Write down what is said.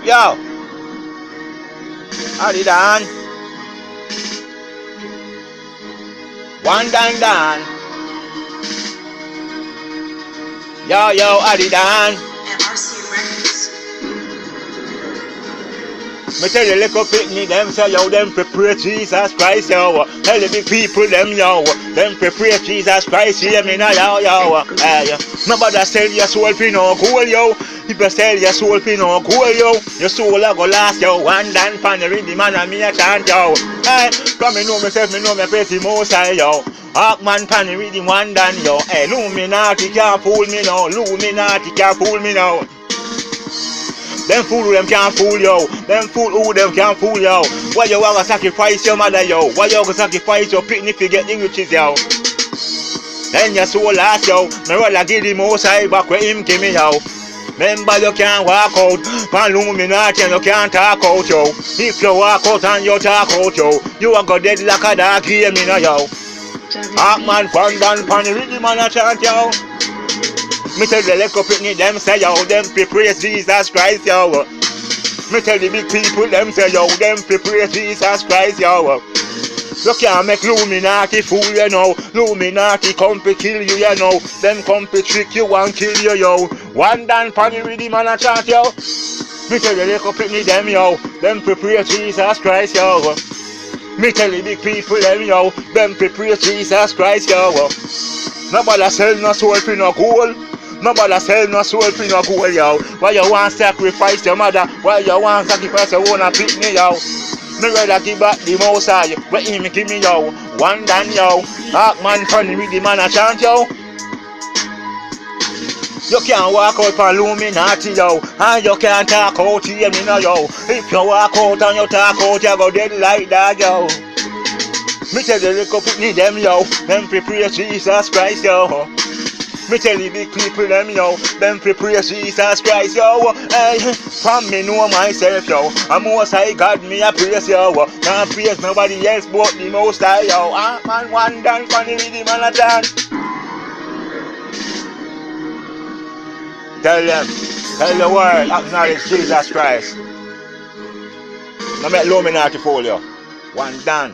Yo, Adi Dan. One Dan. Yo, Adi Dan. Me tell you little picnic them say yo them prepare Jesus Christ yo. Tell the big people them yo them prepare Jesus Christ hear me now yo. Hey, nobody sell your soul for no gold yo. If you sell your soul for no gold yo, your soul a go last yo. One Dan pan the rhythm and me a chant yo. Hey, come me know myself, me know me pretty most high yo. Hawkman pan the rhythm one Dan yo. Hey, Illuminati can't fool me now. Illuminati can't fool me now. Them fool who them can't fool yo. Them fool who them can't fool yo. Why you wanna sacrifice your mother yo? Why you wanna sacrifice your picnic to get the riches yo? Then your soul last yo. Me rather give the most high back where him give me yo. Remember you can't walk out pan Illuminati and you can't talk out yo. If you walk out and you talk out yo, you a go dead like a dog hear me now yo. Hawkman pan Dan pan the rhythm and a chant yo. Me tell the little picnic them say yo, them praise Jesus Christ yo. Me tell the big people them say yo, them praise Jesus Christ yo. You can't make Illuminati fool you know. Illuminati come to kill you you know. Them come to trick you and kill you yo. One Dan pan the rhythm and a chant yo. Me tell the little picnic them yo, them praise Jesus Christ yo. Me tell the big people them yo, them praise Jesus Christ yo. Nobody sell no soul for no gold. Nobody sell no soul for no gold, yo. Why you want sacrifice your mother? Why you want sacrifice your own picnic, yo? Me rather give back the most high. Where him give me, yo. One Dan, yo. Hawkman funny with the man a chant, yo. You can't walk out for Illuminati, yo. And you can't talk out here, me no, yo. If you walk out and you talk out, you go dead like that, yo. Me tell the little picnic them, yo. Them prepare Jesus Christ, yo. Me tell the big people them yo, them prepare Jesus Christ yo. Hey, from me know myself yo, I'm most high God me a praise yo. Can't praise nobody else but the most high yo. Man one Dan for the rhythm and a chant. Tell the world acknowledge Jesus Christ. No make Illuminati fool you. One Dan.